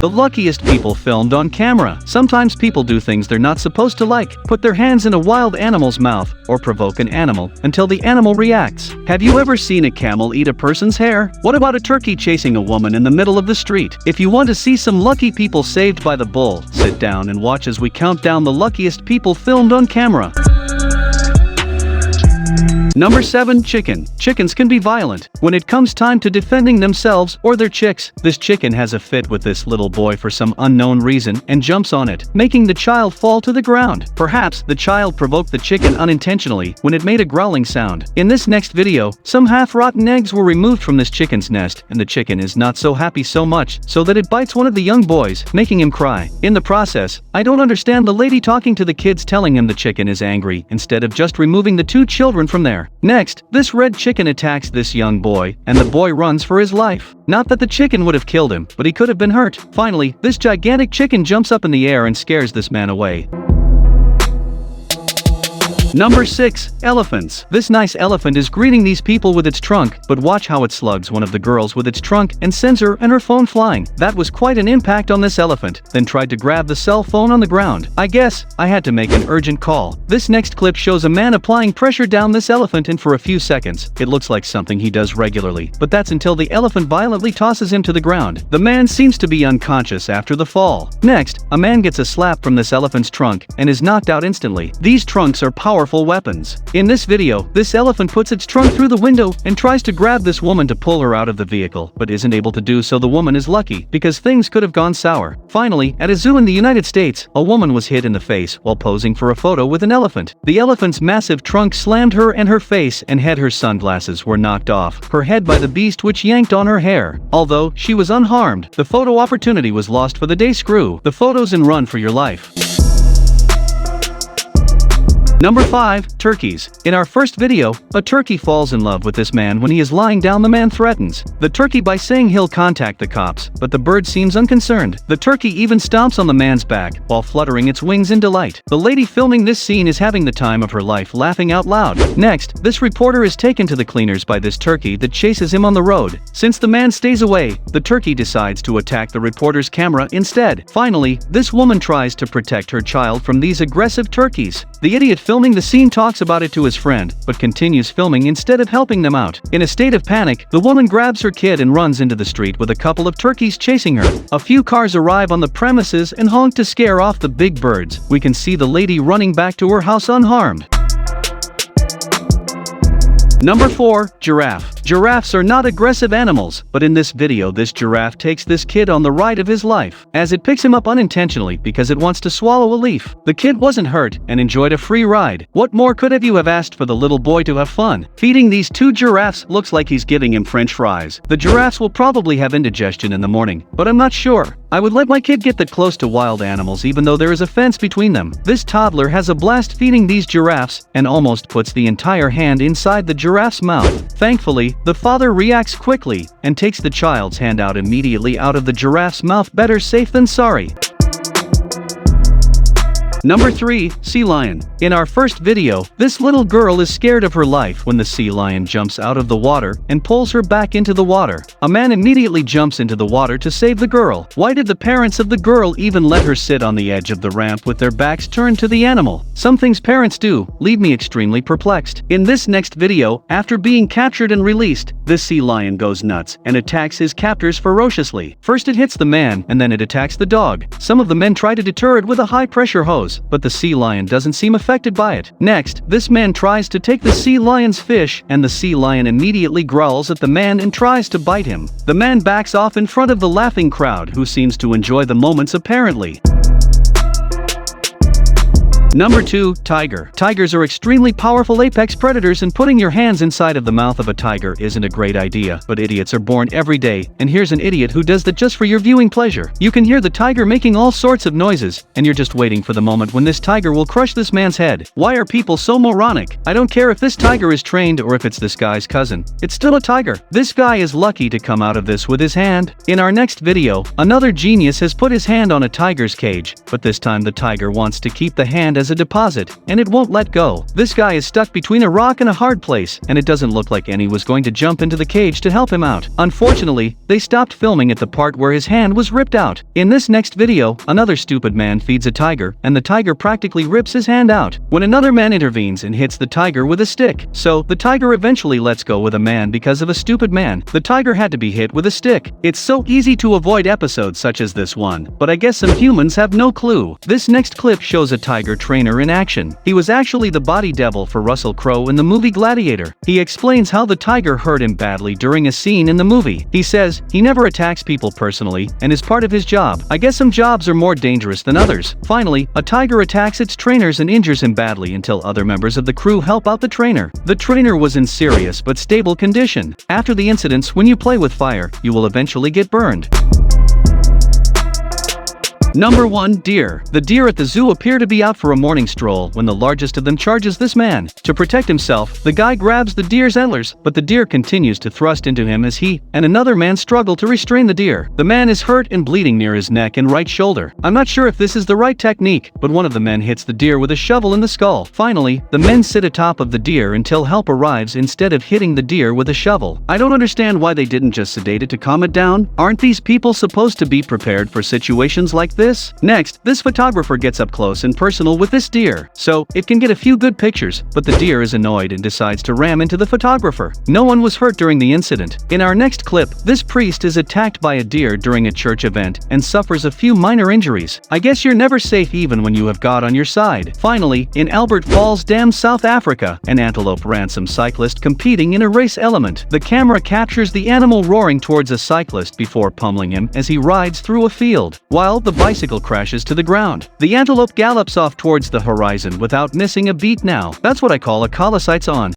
The luckiest people filmed on camera. Sometimes people do things they're not supposed to, like put their hands in a wild animal's mouth or provoke an animal until the animal reacts. Have you ever seen a camel eat a person's hair? What about a turkey chasing a woman in the middle of the street? If you want to see some lucky people saved by the bull, sit down and watch as we count down the luckiest people filmed on camera. Number 7. Chicken. Chickens can be violent when it comes time to defending themselves or their chicks. This chicken has a fit with this little boy for some unknown reason and jumps on it, making the child fall to the ground. Perhaps the child provoked the chicken unintentionally when it made a growling sound. In this next video, some half-rotten eggs were removed from this chicken's nest, and the chicken is not so happy so much so that it bites one of the young boys, making him cry. In the process, I don't understand the lady talking to the kids telling him the chicken is angry instead of just removing the 2 children from there. Next, this red chicken attacks this young boy, and the boy runs for his life. Not that the chicken would have killed him, but he could have been hurt. Finally, this gigantic chicken jumps up in the air and scares this man away. Number 6. Elephants. This nice elephant is greeting these people with its trunk, but watch how it slugs one of the girls with its trunk and sends her and her phone flying. That was quite an impact on this elephant, then tried to grab the cell phone on the ground. I guess I had to make an urgent call. This next clip shows a man applying pressure down this elephant, and for a few seconds, it looks like something he does regularly, but that's until the elephant violently tosses him to the ground. The man seems to be unconscious after the fall. Next, a man gets a slap from this elephant's trunk and is knocked out instantly. These trunks are powerful weapons. In this video, this elephant puts its trunk through the window and tries to grab this woman to pull her out of the vehicle, but isn't able to do so. The woman is lucky because things could have gone sour. Finally, at a zoo in the United States, a woman was hit in the face while posing for a photo with an elephant. The elephant's massive trunk slammed her and her face and head. Her sunglasses were knocked off her head by the beast, which yanked on her hair. Although she was unharmed, the photo opportunity was lost for the day. Screw the photos and run for your life. Number 5. Turkeys. In our first video, a turkey falls in love with this man when he is lying down. The man threatens the turkey by saying he'll contact the cops, but the bird seems unconcerned. The turkey even stomps on the man's back while fluttering its wings in delight. The lady filming this scene is having the time of her life, laughing out loud. Next, this reporter is taken to the cleaners by this turkey that chases him on the road. Since the man stays away, the turkey decides to attack the reporter's camera instead. Finally, this woman tries to protect her child from these aggressive turkeys. The idiot filming the scene talks about it to his friend, but continues filming instead of helping them out. In a state of panic, the woman grabs her kid and runs into the street with a couple of turkeys chasing her. A few cars arrive on the premises and honk to scare off the big birds. We can see the lady running back to her house unharmed. Number 4. Giraffe. Giraffes are not aggressive animals, but in this video this giraffe takes this kid on the ride of his life, as it picks him up unintentionally because it wants to swallow a leaf. The kid wasn't hurt and enjoyed a free ride. What more could you have asked for the little boy to have fun? Feeding these 2 giraffes looks like he's giving him French fries. The giraffes will probably have indigestion in the morning, but I'm not sure. I would let my kid get that close to wild animals even though there is a fence between them. This toddler has a blast feeding these giraffes and almost puts the entire hand inside the giraffe's mouth. Thankfully, the father reacts quickly and takes the child's hand out immediately out of the giraffe's mouth. Better safe than sorry. Number 3. Sea lion. In our first video, this little girl is scared of her life when the sea lion jumps out of the water and pulls her back into the water. A man immediately jumps into the water to save the girl. Why did the parents of the girl even let her sit on the edge of the ramp with their backs turned to the animal? Some things parents do leave me extremely perplexed. In this next video, after being captured and released, this sea lion goes nuts and attacks his captors ferociously. First it hits the man and then it attacks the dog. Some of the men try to deter it with a high-pressure hose, but the sea lion doesn't seem affected by it. Next, this man tries to take the sea lion's fish, and the sea lion immediately growls at the man and tries to bite him. The man backs off in front of the laughing crowd, who seems to enjoy the moments apparently. Number 2. Tiger. Tigers are extremely powerful apex predators, and putting your hands inside of the mouth of a tiger isn't a great idea, but idiots are born every day, and here's an idiot who does that just for your viewing pleasure. You can hear the tiger making all sorts of noises, and you're just waiting for the moment when this tiger will crush this man's head. Why are people so moronic? I don't care if this tiger is trained or if it's this guy's cousin. It's still a tiger. This guy is lucky to come out of this with his hand. In our next video, another genius has put his hand on a tiger's cage, but this time the tiger wants to keep the hand as a deposit, and it won't let go. This guy is stuck between a rock and a hard place, and it doesn't look like Annie was going to jump into the cage to help him out. Unfortunately, they stopped filming at the part where his hand was ripped out. In this next video, another stupid man feeds a tiger, and the tiger practically rips his hand out, when another man intervenes and hits the tiger with a stick. So, the tiger eventually lets go with a man because of a stupid man. The tiger had to be hit with a stick. It's so easy to avoid episodes such as this one, but I guess some humans have no clue. This next clip shows a tiger trainer in action. He was actually the body double for Russell Crowe in the movie Gladiator. He explains how the tiger hurt him badly during a scene in the movie. He says he never attacks people personally and is part of his job. I guess some jobs are more dangerous than others. Finally, a tiger attacks its trainers and injures him badly until other members of the crew help out the trainer. The trainer was in serious but stable condition. After the incidents, when you play with fire, you will eventually get burned. Number 1. Deer. The deer at the zoo appear to be out for a morning stroll when the largest of them charges this man. To protect himself, the guy grabs the deer's antlers, but the deer continues to thrust into him as he and another man struggle to restrain the deer. The man is hurt and bleeding near his neck and right shoulder. I'm not sure if this is the right technique, but one of the men hits the deer with a shovel in the skull. Finally, the men sit atop of the deer until help arrives instead of hitting the deer with a shovel. I don't understand why they didn't just sedate it to calm it down. Aren't these people supposed to be prepared for situations like this? Next, this photographer gets up close and personal with this deer, so it can get a few good pictures, but the deer is annoyed and decides to ram into the photographer. No one was hurt during the incident. In our next clip, this priest is attacked by a deer during a church event and suffers a few minor injuries. I guess you're never safe even when you have God on your side. Finally, in Albert Falls Dam, South Africa, an antelope ran some cyclist competing in a race element. The camera captures the animal roaring towards a cyclist before pummeling him as he rides through a field, while the bicycle crashes to the ground. The antelope gallops off towards the horizon without missing a beat. Now, that's what I call a colosite's on.